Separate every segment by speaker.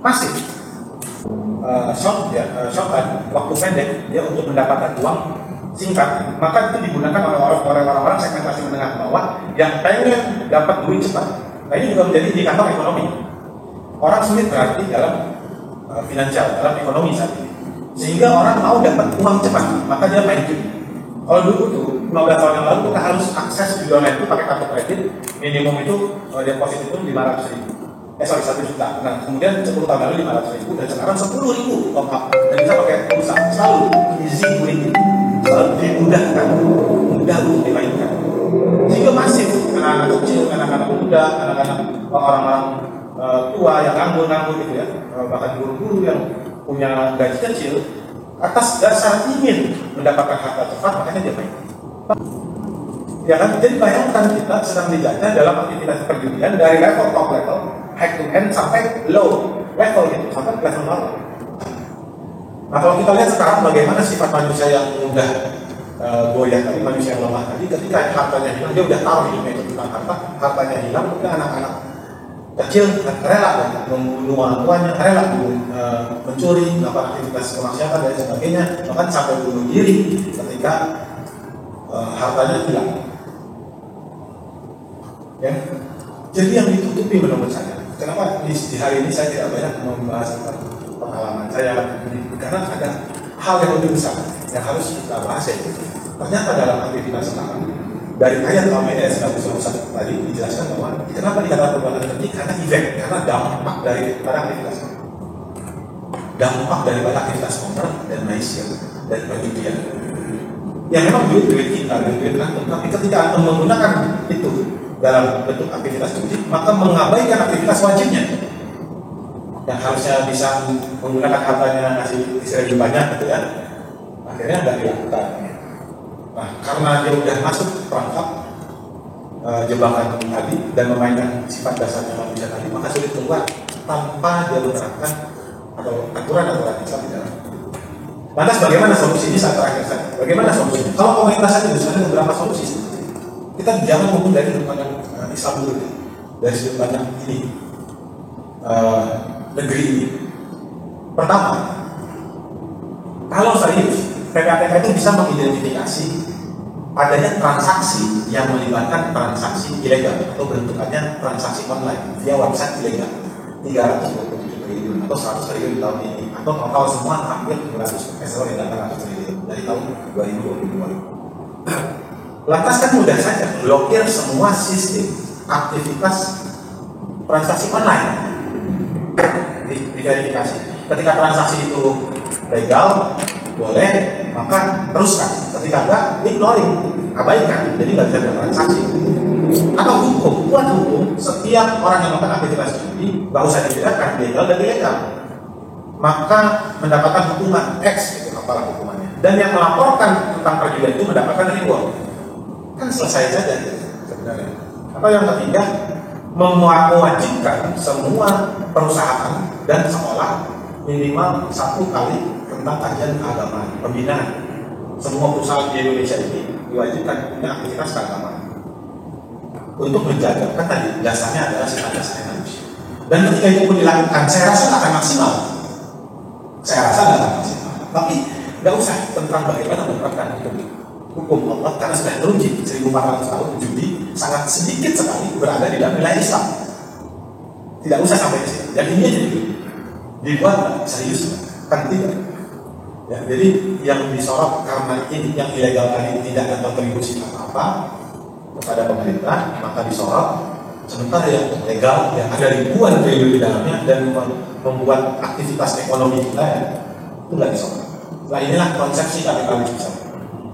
Speaker 1: masif, shortcut, waktu pendek dia untuk mendapatkan uang singkat, maka itu digunakan oleh orang-orang segmentasi menengah ke bawah yang pengen dapat duit cepat. Nah, ini juga menjadi indikator ekonomi. Orang sulit berarti dalam finansial, dalam ekonomi saat ini, sehingga orang mau dapat uang cepat, maka dia main judi. Kalau dulu tuh 15 tahun yang lalu kita harus akses di online itu pakai kartu kredit, minimum itu deposit itu 500.000, 1 juta. Nah, kemudian 10 tahun lalu 500.000 dan sekarang 10.000 top up dan bisa pakai pulsa. Selalu easy winning, selalu dimudahkan, mudah untuk dimainkan. Sehingga masif anak-anak kecil, anak-anak muda, anak-anak orang-orang tua yang nganggur gitu ya, bahkan guru-guru yang punya gaji kecil, atas dasar ingin mendapatkan harta cepat, makanya dia main. Ya kan? Jadi bayangkan kita sedang dijajah dalam aktivitas perjudian dari level top level, high to end sampai low level gitu, sampai level bawah. Nah, kalau kita lihat sekarang bagaimana sifat manusia yang mudah goyah tadi, manusia yang lemah tadi, ketika hartanya hilang, dia udah tahu hidupnya itu tentang harta, hartanya hilang, maka anak-anak kecil rela membunuh orang tuanya, rela mencuri, melakukan aktivitas kemaksiatan dan sebagainya, bahkan sampai bunuh diri ketika hartanya hilang. Ya, jadi yang ditutupi menurut saya. Kenapa di hari ini saya tidak banyak membahas tentang pengalaman saya, karena ada hal yang lebih besar yang harus kita bahas itu. Ternyata dalam aktivitas sekarang, dari ayat Al-Maidah 121 tadi dijelaskan bahwa kenapa dikatakan perbuatan keji, karena efek, karena dampak daripada aktivitas, dampak daripada aktivitas komer dan maisiat dan perjudian. Yang memang duit kita, duit kantor, tapi ketika Anda menggunakan itu dalam bentuk aktivitas judi, maka mengabaikan aktivitas wajibnya yang harusnya bisa menggunakan hartanya ngasih istri lebih banyak gitu ya, akhirnya nggak dilakukan. Nah, karena dia udah masuk perangkap jebakan tadi dan memainkan sifat dasarnya manusia tadi, maka sulit keluar tanpa dia menerapkan atau aturan-aturan Islam di dalam. Lantas bagaimana solusinya saat terakhir saja? Bagaimana solusinya? Kalau komunitas saja sudah ada beberapa solusi. Kita jangan ngomong dari sudut pandang Islam dulu, dari sudut pandang ini negeri ini. Pertama, kalau serius, PPATK itu bisa mengidentifikasi adanya transaksi yang melibatkan transaksi ilegal atau bentukannya transaksi online via website ilegal 327 triliun atau 100 triliun di tahun ini, atau total semua hampir 800 triliun dari tahun 2022. Lantas kan mudah saja blokir semua sistem aktivitas transaksi online, diverifikasi. Ketika transaksi itu legal, boleh, maka teruskan. Ketika enggak, ignoring, abaikan. Jadi nggak bisa bertransaksi. Atau hukum, buat hukum, setiap orang yang melakukan aktivitas judi, nggak usah dibedakan legal dan ilegal, maka mendapatkan hukuman X, gitu, apalah hukumannya. Dan yang melaporkan tentang perjudian itu mendapatkan reward. Kan selesai saja sebenarnya. Atau yang ketiga, mewajibkan semua perusahaan dan sekolah minimal 1 kali tentang kajian keagamaan, pembinaan. Semua perusahaan di Indonesia ini diwajibkan punya aktivitas keagamaan untuk menjaga, kan tadi dasarnya adalah sifat dasarnya manusia. Dan ketika itu pun dilakukan, saya rasa akan maksimal. Tapi nggak usah tentang bagaimana menerapkan hukum Allah, karena sudah teruji 1400 tahun judi sangat sedikit sekali berada di dalam wilayah Islam. Tidak usah sampai ke situ. Yang ini aja dibuat serius, kan tidak. Ya, jadi yang disorot karena ini yang ilegal tadi tidak ada kontribusi apa-apa kepada pemerintah, maka disorot. Sementara yang legal yang ada ribuan triliun di dalamnya dan membuat aktivitas ekonomi kita ya, itu nggak disorot. Nah, inilah konsepsi kapitalisme,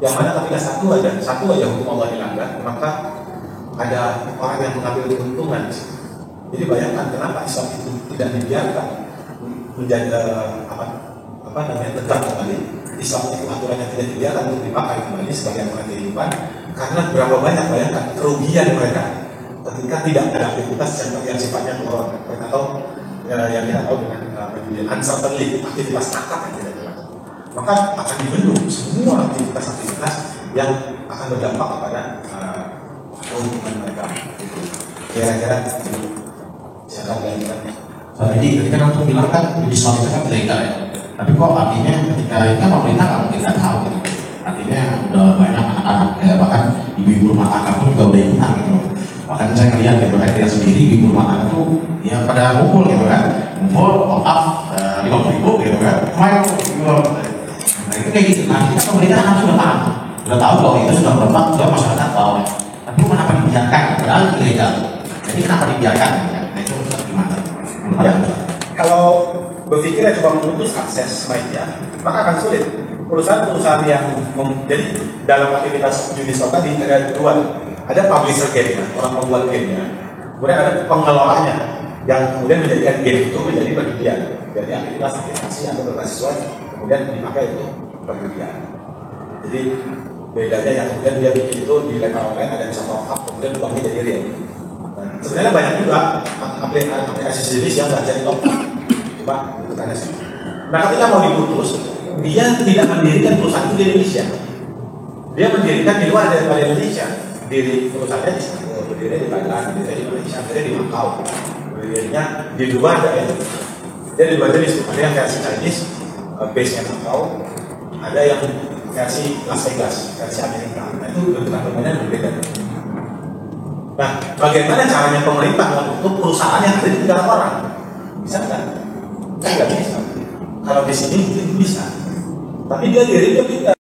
Speaker 1: yang mana ketika satu aja hukum Allah dilanggar, maka ada orang yang mengambil keuntungan. Jadi bayangkan kenapa Islam itu tidak dibiarkan menjadi tegak kembali. Islam itu aturannya tidak dibiarkan untuk dipakai kembali sebagai aturan kehidupan, karena berapa banyak bayangkan kerugian mereka ketika tidak ada aktivitas yang sifatnya menurut mereka, atau yang kita tahu dengan uncertainty, aktivitas akad yang tidak jelas, maka akan dibendung semua aktivitas-aktivitas yang akan berdampak kepada keuntungan mereka. Kira-kira silakan dilanjutkan.
Speaker 2: Jadi ketika langsung bilang kan diskon itu kan ilegal ya. Tapi kok artinya ketika ini kan pemerintah nggak mungkin nggak tahu gitu. Artinya udah banyak anak-anak ya, bahkan ibu-ibu rumah tangga pun juga udah ikutan gitu. Bahkan saya ngeliat di Berkaya sendiri ibu rumah tangga tuh ya pada ngumpul gitu kan, ngumpul top up 50.000 gitu kan, main gitu. Nah itu kayak gitu. Nah kita pemerintah harus udah tahu bahwa itu sudah berdampak ke masyarakat bawah. Tapi kenapa dibiarkan? Padahal itu ilegal. Jadi kenapa dibiarkan? Nah itu gimana?
Speaker 1: Ya, kalau berpikirnya coba memutus akses media, maka akan sulit. Perusahaan-perusahaan yang jadi dalam aktivitas judi slot tadi ada dua, ada publisher game, orang membuat gamenya, kemudian ada pengelolanya yang kemudian menjadikan game itu menjadi bagian dari aktivitas atau berbasis web, kemudian dipakai untuk perjudian. Jadi bedanya yang kemudian dia bikin itu di level online ada bisa top up, kemudian uangnya jadi real. Sebenarnya banyak juga aplikasi jenis yang nggak jadi top up, coba itu tanya sih. Nah ketika mau diputus, dia tidak mendirikan perusahaan itu di Indonesia, dia mendirikan di luar daripada Indonesia. Diri perusahaannya di Singapura, berdiri di Thailand, berdiri di Malaysia, berdiri di Macau, berdirinya di luar dari Indonesia. Jadi dua jenis, ada yang versi Chinese, base-nya Macau, ada yang versi Las Vegas, versi Amerika. Nah itu bentukan permainan berbeda. Nah, bagaimana caranya pemerintah untuk perusahaan yang ada di negara orang? Bisa nggak? Kan nggak bisa. Kalau di sini mungkin bisa, tapi dia dirinya tidak.